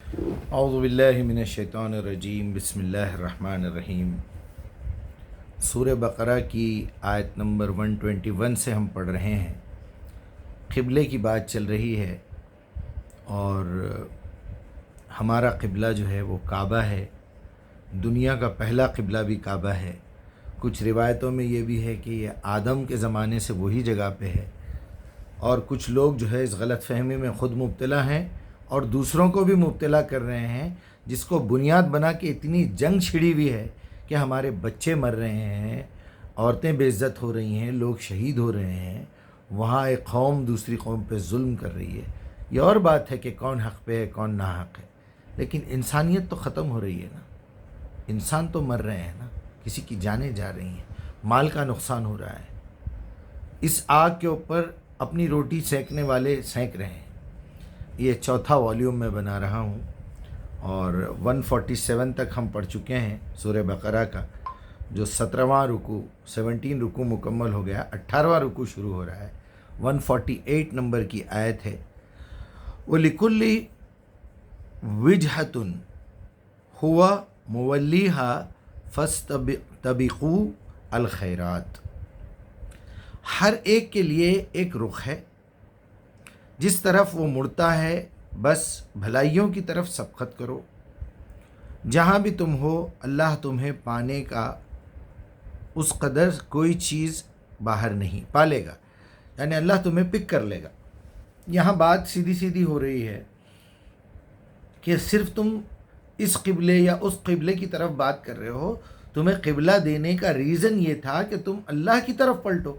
اعوذ باللہ من الشیطان الرجیم، بسم اللہ الرحمن الرحیم۔ سورہ بقرہ کی آیت نمبر 121 سے ہم پڑھ رہے ہیں۔ قبلے کی بات چل رہی ہے اور ہمارا قبلہ جو ہے وہ کعبہ ہے۔ دنیا کا پہلا قبلہ بھی کعبہ ہے۔ کچھ روایتوں میں یہ بھی ہے کہ یہ آدم کے زمانے سے وہی جگہ پہ ہے، اور کچھ لوگ جو ہے اس غلط فہمی میں خود مبتلا ہیں اور دوسروں کو بھی مبتلا کر رہے ہیں، جس کو بنیاد بنا کے اتنی جنگ چھڑی ہوئی ہے کہ ہمارے بچے مر رہے ہیں، عورتیں بے عزت ہو رہی ہیں، لوگ شہید ہو رہے ہیں، وہاں ایک قوم دوسری قوم پہ ظلم کر رہی ہے۔ یہ اور بات ہے کہ کون حق پہ ہے کون ناحق ہے، لیکن انسانیت تو ختم ہو رہی ہے نا، انسان تو مر رہے ہیں نا، کسی کی جانیں جا رہی ہیں، مال کا نقصان ہو رہا ہے۔ اس آگ کے اوپر اپنی روٹی سینکنے والے سینک رہے ہیں۔ یہ چوتھا والیوم میں بنا رہا ہوں اور 147 تک ہم پڑھ چکے ہیں سورہ بقرہ کا، جو 17واں رکوع 17 رکوع مکمل ہو گیا، 18واں رکوع شروع ہو رہا ہے۔ 148 نمبر کی آیت ہے، وَلِكُلِّ وِجْهَةٌ هُوَ مُوَلِّيهَا فَاسْتَبِقُوا الْخَيْرَاتِ۔ ہر ایک کے لیے ایک رخ ہے، جس طرف وہ مڑتا ہے بس بھلائیوں کی طرف سبقت کرو۔ جہاں بھی تم ہو اللہ تمہیں پانے کا اس قدر کوئی چیز باہر نہیں پالے گا، یعنی اللہ تمہیں پک کر لے گا۔ یہاں بات سیدھی سیدھی ہو رہی ہے کہ صرف تم اس قبلے یا اس قبلے کی طرف بات کر رہے ہو، تمہیں قبلہ دینے کا ریزن یہ تھا کہ تم اللہ کی طرف پلٹو۔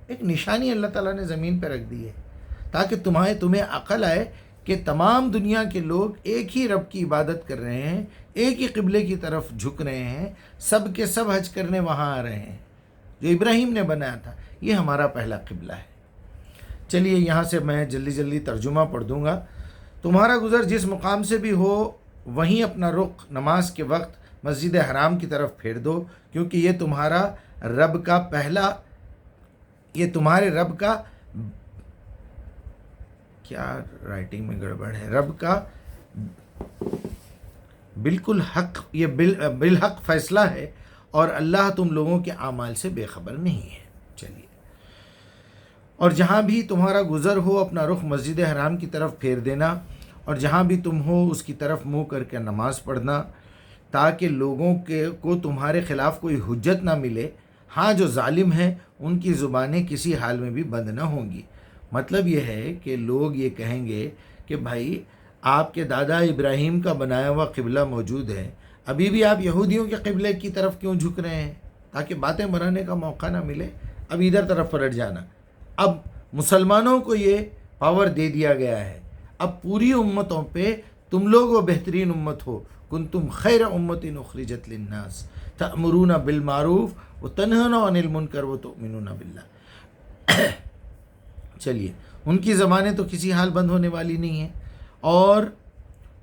ایک نشانی اللہ تعالیٰ نے زمین پہ رکھ دی ہے تاکہ تمہیں عقل آئے کہ تمام دنیا کے لوگ ایک ہی رب کی عبادت کر رہے ہیں، ایک ہی قبلے کی طرف جھک رہے ہیں، سب کے سب حج کرنے وہاں آ رہے ہیں جو ابراہیم نے بنایا تھا۔ یہ ہمارا پہلا قبلہ ہے۔ چلیے یہاں سے میں جلدی جلدی ترجمہ پڑھ دوں گا۔ تمہارا گزر جس مقام سے بھی ہو وہیں اپنا رخ نماز کے وقت مسجد حرام کی طرف پھیر دو، کیونکہ یہ تمہارے رب کا کیا رائٹنگ میں گڑبڑ ہے، رب کا بالکل حق، یہ بالحق فیصلہ ہے، اور اللہ تم لوگوں کے اعمال سے بے خبر نہیں ہے۔ چلیے، اور جہاں بھی تمہارا گزر ہو اپنا رخ مسجد حرام کی طرف پھیر دینا، اور جہاں بھی تم ہو اس کی طرف منہ کر کے نماز پڑھنا، تاکہ لوگوں کو تمہارے خلاف کوئی حجت نہ ملے۔ ہاں، جو ظالم ہیں ان کی زبانیں کسی حال میں بھی بند نہ ہوں گی۔ مطلب یہ ہے کہ لوگ یہ کہیں گے کہ بھائی آپ کے دادا ابراہیم کا بنایا ہوا قبلہ موجود ہے، ابھی بھی آپ یہودیوں کے قبلے کی طرف کیوں جھک رہے ہیں؟ تاکہ باتیں بنانے کا موقع نہ ملے، اب ادھر طرف پلٹ جانا۔ اب مسلمانوں کو یہ پاور دے دیا گیا ہے، اب پوری امتوں پہ تم لوگ وہ بہترین امت ہو، کنتم خیر امت اخرجت للناس تأمرون بالمعروف وتنہون عن المنکر وتؤمنون باللہ۔ چلیے، ان کی زبانیں تو کسی حال بند ہونے والی نہیں ہیں، اور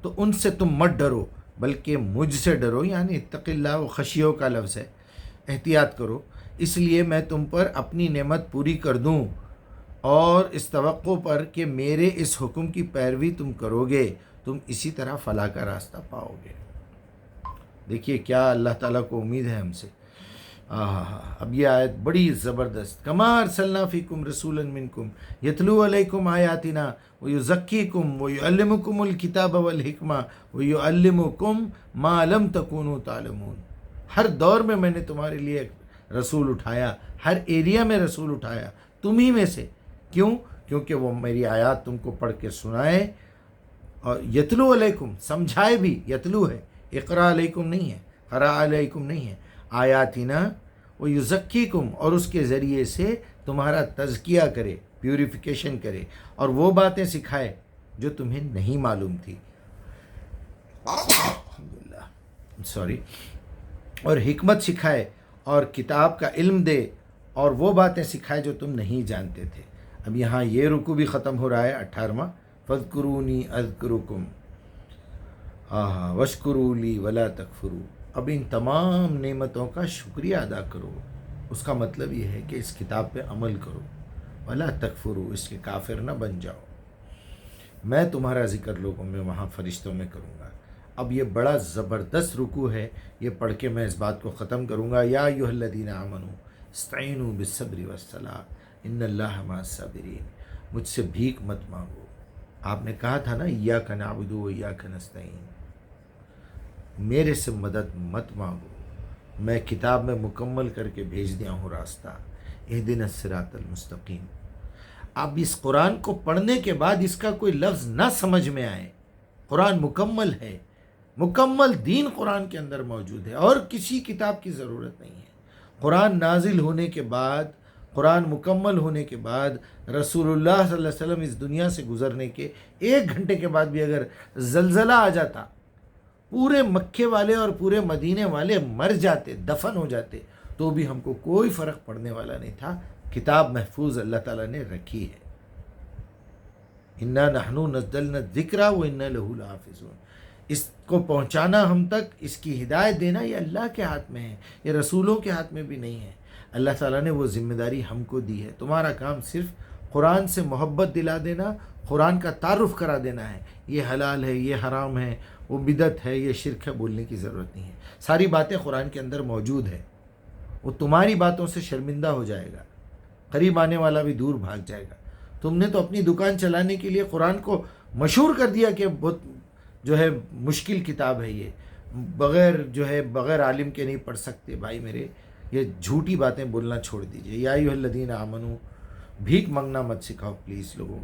تو ان سے تم مت ڈرو بلکہ مجھ سے ڈرو، یعنی اتق اللہ، و خشیوں کا لفظ ہے، احتیاط کرو، اس لیے میں تم پر اپنی نعمت پوری کر دوں، اور اس توقع پر کہ میرے اس حکم کی پیروی تم کرو گے، تم اسی طرح فلاح کا راستہ پاؤ گے۔ دیکھیے کیا اللہ تعالیٰ کو امید ہے ہم سے۔ اب یہ آیت بڑی زبردست، کما ارسلنا فیکم رسولا منکم یتلو علیکم آیاتنا ویزکیکم ویعلمکم الکتاب والحکمہ ویعلمکم ما لم تکونوا تعلمون۔ ہر دور میں نے تمہارے لیے ایک رسول اٹھایا، ہر ایریا میں رسول اٹھایا، تم ہی میں سے۔ کیوں؟ کیونکہ وہ میری آیات تم کو پڑھ کے سنائے، اور یتلو علیکم، سمجھائے بھی، یتلو ہے، اقرا علیکم نہیں ہے، قرأ علیکم نہیں ہے، آیاتنا و یزکیکم، اور اس کے ذریعے سے تمہارا تزکیہ کرے، پیوریفیکیشن کرے، اور وہ باتیں سکھائے جو تمہیں نہیں معلوم تھی، اور حکمت سکھائے، اور کتاب کا علم دے، اور وہ باتیں سکھائے جو تم نہیں جانتے تھے۔ اب یہاں یہ رکوع بھی ختم ہو رہا ہے، 18واں، فاذکرونی اذکرکم واشکروا لی ولا تکفروا۔ اب ان تمام نعمتوں کا شکریہ ادا کرو، اس کا مطلب یہ ہے کہ اس کتاب پہ عمل کرو، ولا تکفروا، اس کے کافر نہ بن جاؤ۔ میں تمہارا ذکر لوگوں میں وہاں فرشتوں میں کروں گا۔ اب یہ بڑا زبردست رکوع ہے، یہ پڑھ کے میں اس بات کو ختم کروں گا۔ یا ایھا الذین آمنوا استعینوا بالصبر والصلاۃ ان اللہ مع الصابرین۔ مجھ سے بھیک مت مانگو۔ آپ نے کہا تھا نا ایاک نعبد و ایاک نستعین، میرے سے مدد مت مانگو، میں کتاب میں مکمل کر کے بھیج دیا ہوں راستہ، اہدنا الصراط المستقیم۔ اب اس قرآن کو پڑھنے کے بعد اس کا کوئی لفظ نہ سمجھ میں آئے، قرآن مکمل ہے، مکمل دین قرآن کے اندر موجود ہے اور کسی کتاب کی ضرورت نہیں ہے۔ قرآن نازل ہونے کے بعد، قرآن مکمل ہونے کے بعد، رسول اللہ صلی اللہ علیہ وسلم اس دنیا سے گزرنے کے 1 گھنٹے کے بعد بھی اگر زلزلہ آ جاتا، پورے مکے والے اور پورے مدینے والے مر جاتے، دفن ہو جاتے، تو بھی ہم کو کوئی فرق پڑنے والا نہیں تھا۔ کتاب محفوظ اللہ تعالیٰ نے رکھی ہے۔ انا نحن نزلنا الذکر وانا لہ لحافظون۔ اس کو پہنچانا ہم تک، اس کی ہدایت دینا، یہ اللہ کے ہاتھ میں ہے، یہ رسولوں کے ہاتھ میں بھی نہیں ہے۔ اللہ تعالیٰ نے وہ ذمہ داری ہم کو دی ہے۔ تمہارا کام صرف قرآن سے محبت دلا دینا، قرآن کا تعارف کرا دینا ہے، یہ حلال ہے، یہ حرام ہے، وہ بدعت ہے، یہ شرک ہے، بولنے کی ضرورت نہیں ہے۔ ساری باتیں قرآن کے اندر موجود ہے۔ وہ تمہاری باتوں سے شرمندہ ہو جائے گا، قریب آنے والا بھی دور بھاگ جائے گا۔ تم نے تو اپنی دکان چلانے کے لیے قرآن کو مشہور کر دیا کہ بہت جو ہے مشکل کتاب ہے، یہ بغیر عالم کے نہیں پڑھ سکتے۔ بھائی میرے، یہ جھوٹی باتیں بولنا چھوڑ دیجئے۔ یا ایھا الذین آمنو، بھیک مانگنا مت سکھاؤ پلیز لوگوں۔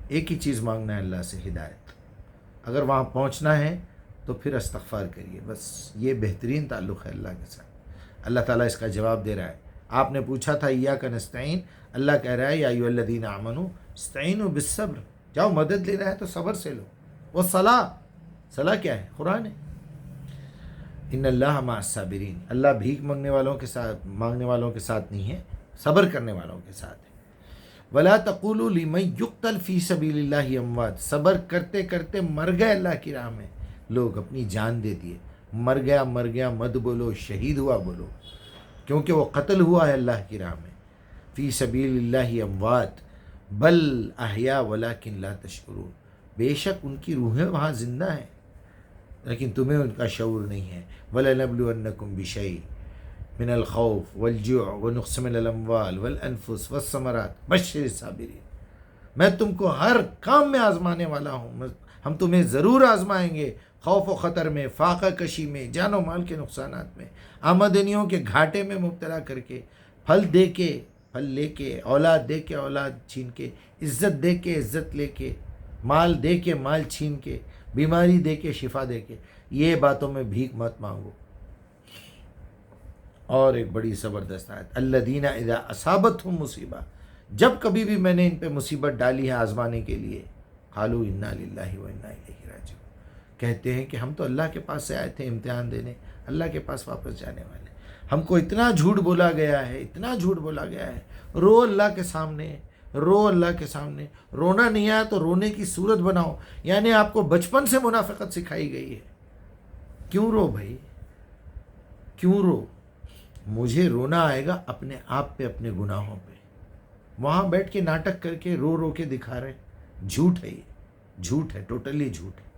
ایک ہی چیز مانگنا ہے اللہ سے، ہدایت۔ اگر وہاں پہنچنا ہے تو پھر استغفار کریے، بس یہ بہترین تعلق ہے اللہ کے ساتھ۔ اللہ تعالیٰ اس کا جواب دے رہا ہے۔ آپ نے پوچھا تھا ایاک نستعین، اللہ کہہ رہا ہے یا ایھا الذین آمنوا استعینوا بالصبر، جاؤ مدد لینا ہے تو صبر سے لو۔ والصلاۃ، صلاح کیا ہے؟ قرآن ہے۔ ان اللہ مع الصابرین، اللہ بھیک مانگنے والوں کے ساتھ نہیں ہے، صبر کرنے والوں کے ساتھ ہے۔ ولا تقولوا لمن يقتل في سبيل الله اموات، صبر کرتے کرتے مر گئے اللہ کی راہ میں لوگ، اپنی جان دے دیے۔ مر گیا مت بولو، شہید ہوا بولو، کیونکہ وہ قتل ہوا ہے اللہ کی راہ میں۔ فی سبیل اللہ اموات بل احیا ولکن لا تشعرون، بے شک ان کی روحیں وہاں زندہ ہیں لیکن تمہیں ان کا شعور نہیں ہے۔ وَلَنَبْلُوَنَّكُمْ بِشَيْءٍ مِنَ الْخَوْفِ وَالْجُوعِ وَنَقْصٍ مِنَ الْأَمْوَالِ وَالْأَنفُسِ وَالثَّمَرَاتِ بَشِّرِ الصَّابِرِينَ، میں تم کو ہر کام میں آزمانے والا ہوں، ہم تمہیں ضرور آزمائیں گے، خوف و خطر میں، فاقہ کشی میں، جان و مال کے نقصانات میں، آمدنیوں کے گھاٹے میں مبتلا کر کے، پھل دے کے پھل لے کے، اولاد دے کے اولاد چھین کے، عزت دے کے عزت لے کے، مال دے کے مال چھین کے، بیماری دے کے شفا دے کے، یہ باتوں میں بھیک مت مانگو۔ اور ایک بڑی زبردست آیت، الذین اذا اصابتہم مصیبہ، جب کبھی بھی میں نے ان پہ مصیبت ڈالی ہے آزمانے کے لیے، قالوا انا للہ و انا الیہ راجعون، کہتے ہیں کہ ہم تو اللہ کے پاس سے آئے تھے امتحان دینے، اللہ کے پاس واپس جانے والے۔ ہم کو اتنا جھوٹ بولا گیا ہے، اتنا جھوٹ بولا گیا ہے، رو اللہ کے سامنے، رو اللہ کے سامنے۔ رونا نہیں آیا تو رونے کی صورت بناؤ، یعنی آپ کو بچپن سے منافقت سکھائی گئی ہے۔ کیوں رو بھائی، کیوں رو؟ مجھے رونا آئے گا اپنے آپ پہ، اپنے گناہوں پہ۔ وہاں بیٹھ کے ناٹک کر کے رو رو کے دکھا رہے، جھوٹ ہے، یہ جھوٹ ہے، ٹوٹلی جھوٹ ہے۔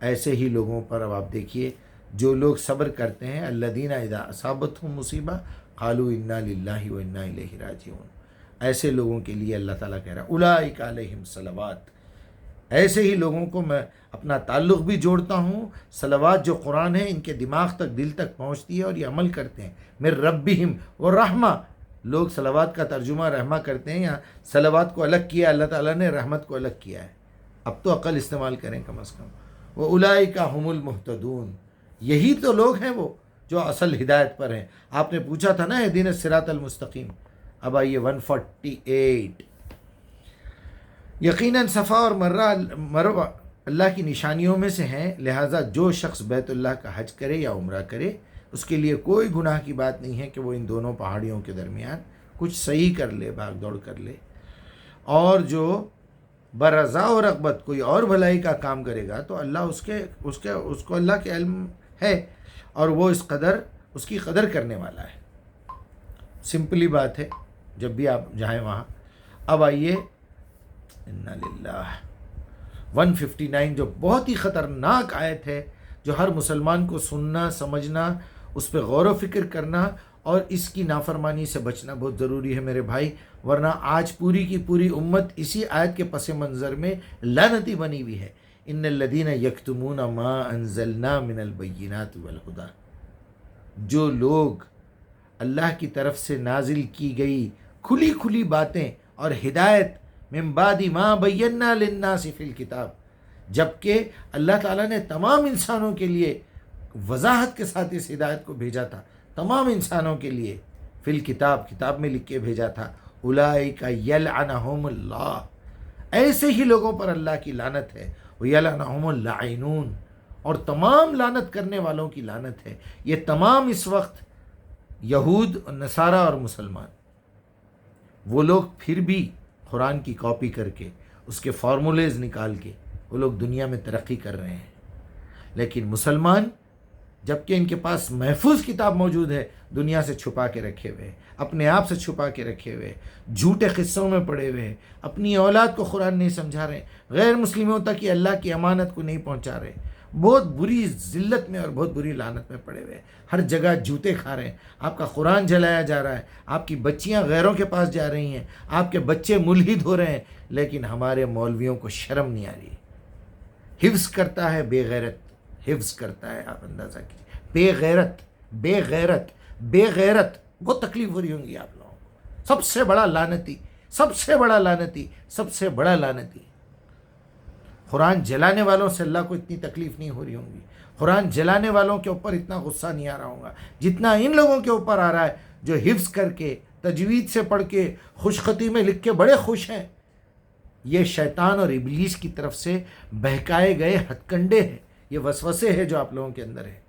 ایسے ہی لوگوں پر اب آپ دیکھیے، جو لوگ صبر کرتے ہیں، الذین اذا اصابتہم مصیبہ قالوا انا للہ و انا الیہ راجعون، ایسے لوگوں کے لیے اللہ تعالیٰ کہہ رہا ہے اولئک علیہم صلوات، ایسے ہی لوگوں کو میں اپنا تعلق بھی جوڑتا ہوں۔ صلوات جو قرآن ہے ان کے دماغ تک، دل تک پہنچتی ہے اور یہ عمل کرتے ہیں۔ من ربہم ورحمہ، لوگ صلوات کا ترجمہ رحمہ کرتے ہیں، یہاں صلوات کو الگ کیا اللہ تعالیٰ نے، رحمت کو الگ کیا ہے۔ اب تو عقل استعمال کریں کم از کم۔ وَأُولَئِكَ هُمُ الْمُهْتَدُونَ، یہی تو لوگ ہیں وہ جو اصل ہدایت پر ہیں۔ آپ نے پوچھا تھا نا اہدنا الصراط المستقیم، اب آئیے 148۔ یقیناً صفا اور مروہ اللہ کی نشانیوں میں سے ہیں، لہٰذا جو شخص بیت اللہ کا حج کرے یا عمرہ کرے اس کے لیے کوئی گناہ کی بات نہیں ہے کہ وہ ان دونوں پہاڑیوں کے درمیان کچھ صحیح کر لے، بھاگ دوڑ کر لے۔ اور جو برضا و رغبت کوئی اور بھلائی کا کام کرے گا تو اللہ اس کو اللہ کے علم ہے اور وہ اس کی قدر کرنے والا ہے۔ سمپلی بات ہے، جب بھی آپ جائیں وہاں۔ اب آئیے انا للہ 159 جو بہت ہی خطرناک آیت ہے، جو ہر مسلمان کو سننا، سمجھنا، اس پہ غور و فکر کرنا اور اس کی نافرمانی سے بچنا بہت ضروری ہے میرے بھائی، ورنہ آج پوری کی پوری امت اسی آیت کے پس منظر میں لعنتی بنی ہوئی ہے۔ ان الذین یکتمون ما انزلنا من البینات والہدی، جو لوگ اللہ کی طرف سے نازل کی گئی کھلی کھلی باتیں اور ہدایت من بعد ما بینا للناس فی الکتاب، جبکہ اللہ تعالیٰ نے تمام انسانوں کے لیے وضاحت کے ساتھ اس ہدایت کو بھیجا تھا، تمام انسانوں کے لیے فی الکتاب، کتاب میں لکھ کے بھیجا تھا، اولئک یلعنہم اللہ، ایسے ہی لوگوں پر اللہ کی لعنت ہے، ویلعنہم اللاعنون، اور تمام لعنت کرنے والوں کی لعنت ہے۔ یہ تمام اس وقت یہود، نصارہ اور مسلمان، وہ لوگ پھر بھی قرآن کی کاپی کر کے، اس کے فارمولیز نکال کے وہ لوگ دنیا میں ترقی کر رہے ہیں، لیکن مسلمان جبکہ ان کے پاس محفوظ کتاب موجود ہے، دنیا سے چھپا کے رکھے ہوئے، اپنے آپ سے چھپا کے رکھے ہوئے، جھوٹے قصوں میں پڑے ہوئے، اپنی اولاد کو قرآن نہیں سمجھا رہے، غیر مسلموں تک یہ اللہ کی امانت کو نہیں پہنچا رہے، بہت بری ذلت میں اور بہت بری لعنت میں پڑے ہوئے، ہر جگہ جوتے کھا رہے ہیں، آپ کا قرآن جلایا جا رہا ہے، آپ کی بچیاں غیروں کے پاس جا رہی ہیں، آپ کے بچے ملحد ہو رہے ہیں، لیکن ہمارے مولویوں کو شرم نہیں آ رہی۔ حفظ کرتا ہے بے غیرت، حفظ کرتا ہے، آپ اندازہ کیجیے، بے غیرت، بے غیرت، بے غیرت، بہت تکلیف ہو رہی ہوں گی آپ لوگوں کو۔ سب سے بڑا لعنتی، سب سے بڑا لعنتی، سب سے بڑا لعنتی، قرآن جلانے والوں سے اللہ کو اتنی تکلیف نہیں ہو رہی ہوں گی، قرآن جلانے والوں کے اوپر اتنا غصہ نہیں آ رہا ہوگا جتنا ان لوگوں کے اوپر آ رہا ہے جو حفظ کر کے، تجوید سے پڑھ کے، خوش خطی میں لکھ کے بڑے خوش ہیں۔ یہ شیطان اور ابلیس کی طرف سے بہکائے گئے ہتھ کنڈے ہیں، یہ وسوسے ہیں جو آپ لوگوں کے اندر ہے۔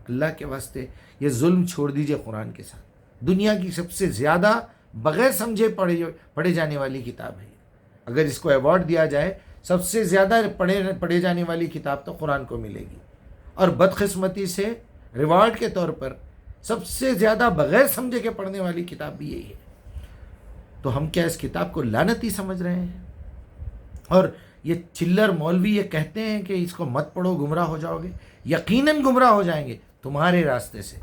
اللہ کے واسطے یہ ظلم چھوڑ دیجئے قرآن کے ساتھ۔ دنیا کی سب سے زیادہ بغیر سمجھے پڑھے جانے والی کتاب ہے، اگر اس کو ایوارڈ دیا جائے سب سے زیادہ پڑھے جانے والی کتاب تو قرآن کو ملے گی، اور بدقسمتی سے ریوارڈ کے طور پر سب سے زیادہ بغیر سمجھے کے پڑھنے والی کتاب بھی یہی ہے۔ تو ہم کیا اس کتاب کو لعنتی سمجھ رہے ہیں؟ اور یہ چلر مولوی یہ کہتے ہیں کہ اس کو مت پڑھو گمراہ ہو جاؤ گے، یقیناً گمراہ ہو جائیں گے تمہارے راستے سے،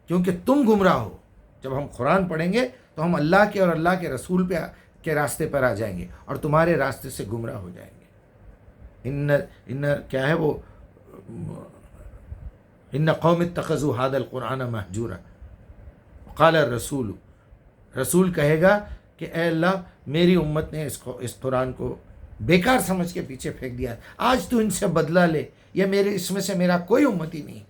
کیونکہ تم گمراہ ہو۔ جب ہم قرآن پڑھیں گے تو ہم اللہ کے اور اللہ کے رسول کے راستے پر آ جائیں گے اور تمہارے راستے سے گمراہ ہو جائیں گے۔ کیا ہے وہ، ان قوم اتخذوا هذا القرآن مہجورا، قال الرسول، رسول کہے گا کہ اے اللہ میری امت نے اس قرآن کو بیکار سمجھ کے پیچھے پھینک دیا، آج تو ان سے بدلہ لے، یہ اس میں سے میرا کوئی امتی نہیں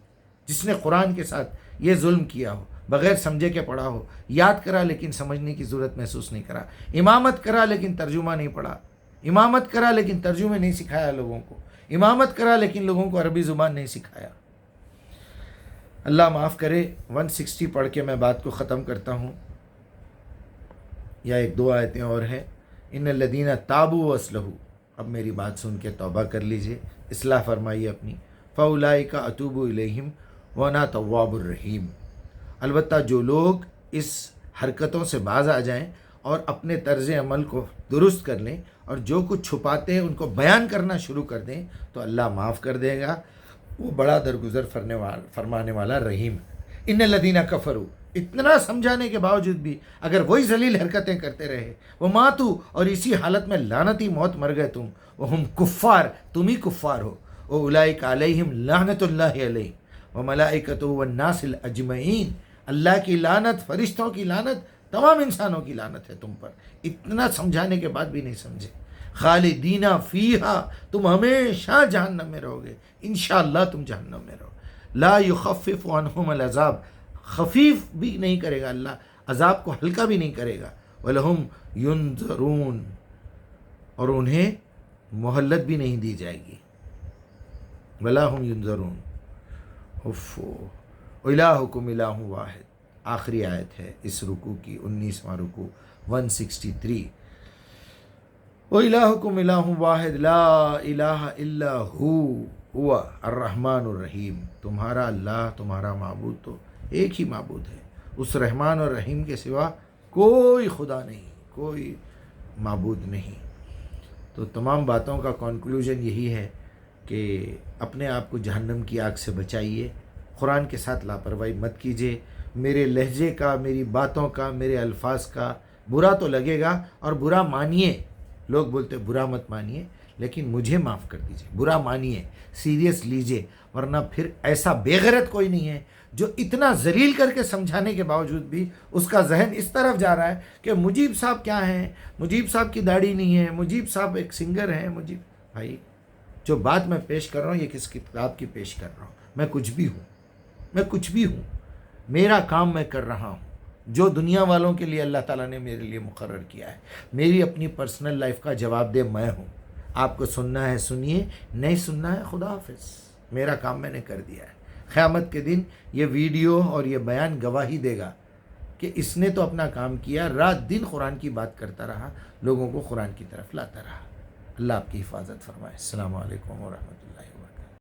جس نے قرآن کے ساتھ یہ ظلم کیا ہو، بغیر سمجھے کے پڑھا ہو، یاد کرا لیکن سمجھنے کی ضرورت محسوس نہیں کرا، امامت کرا لیکن ترجمہ نہیں پڑھا، امامت کرا لیکن ترجمے نہیں سکھایا لوگوں کو، امامت کرا لیکن لوگوں کو عربی زبان نہیں سکھایا۔ اللہ معاف کرے۔ 160 پڑھ کے میں بات کو ختم کرتا ہوں، یا ایک دو آیتیں اور ہیں۔ ان الذین تابوا واصلحوا، اب میری بات سن کے توبہ کر لیجئے، اصلاح فرمائیے اپنی، فاولئک اتوب الیہم وانا تواب الرحیم، البتہ جو لوگ اس حرکتوں سے باز آ جائیں اور اپنے طرز عمل کو درست کر لیں اور جو کچھ چھپاتے ہیں ان کو بیان کرنا شروع کر دیں تو اللہ معاف کر دے گا، وہ بڑا درگزر فرمانے والا رحیم ہے۔ ان الذین کفروا، اتنا سمجھانے کے باوجود بھی اگر وہی ذلیل حرکتیں کرتے رہے، وہ ماتو، اور اسی حالت میں لعنتی موت مر گئے تم، وہم کفار، تم ہی کفار ہو، اولئک علیہم لعنت اللہ علیہم وملائکتہ والناس اجمعین، اللہ کی لعنت، فرشتوں کی لعنت، تمام انسانوں کی لعنت ہے تم پر۔ اتنا سمجھانے کے بعد بھی نہیں سمجھے۔ خالدین فیہا، تم ہمیشہ جہنم میں رہو گے، انشاءاللہ تم جہنم میں رہو۔ لا یخفف عنہم العذاب، خفیف بھی نہیں کرے گا اللہ، عذاب کو ہلکا بھی نہیں کرے گا۔ وَلَهُمْ يُنذَرُونَ، اور انہیں مہلت بھی نہیں دی جائے گی۔ وَلَا هُمْ يُنذَرُونَ۔ وَإِلَٰهُكُمْ إِلَٰهٌ وَاحِدٌ، آخری آیت ہے اس رکوع کی، 19واں رکوع 163۔ وَإِلَٰهُكُمْ إِلَٰهٌ وَاحِدٌ لَا إِلَٰهَ إِلَّا هُوَ الرحمن الرحیم، تمہارا اللہ، تمہارا معبود تو ایک ہی معبود ہے، اس رحمان اور رحیم کے سوا کوئی خدا نہیں، کوئی معبود نہیں۔ تو تمام باتوں کا کنکلوژن یہی ہے کہ اپنے آپ کو جہنم کی آگ سے بچائیے، قرآن کے ساتھ لاپرواہی مت کیجیے۔ میرے لہجے کا، میری باتوں کا، میرے الفاظ کا برا تو لگے گا، اور برا مانیے، لوگ بولتے برا مت مانیے، لیکن مجھے معاف کر دیجیے، برا مانیے، سیریس لیجیے، ورنہ پھر ایسا بے غیرت کوئی نہیں ہے جو اتنا ذلیل کر کے سمجھانے کے باوجود بھی اس کا ذہن اس طرف جا رہا ہے کہ مجیب صاحب کیا ہیں، مجیب صاحب کی داڑھی نہیں ہے، مجیب صاحب ایک سنگر ہیں۔ مجیب بھائی، جو بات میں پیش کر رہا ہوں یہ کس کتاب کی پیش کر رہا ہوں؟ میں کچھ بھی ہوں، میں کچھ بھی ہوں، میرا کام میں کر رہا ہوں جو دنیا والوں کے لیے اللہ تعالیٰ نے میرے لیے مقرر کیا ہے۔ میری اپنی پرسنل لائف کا جواب دہ میں ہوں۔ آپ کو سننا ہے سنیے، نہیں سننا ہے خدا حافظ، میرا کام میں نے کر دیا ہے۔ قیامت کے دن یہ ویڈیو اور یہ بیان گواہی دے گا کہ اس نے تو اپنا کام کیا، رات دن قرآن کی بات کرتا رہا، لوگوں کو قرآن کی طرف لاتا رہا۔ اللہ آپ کی حفاظت فرمائے۔ السلام علیکم ورحمۃ اللہ۔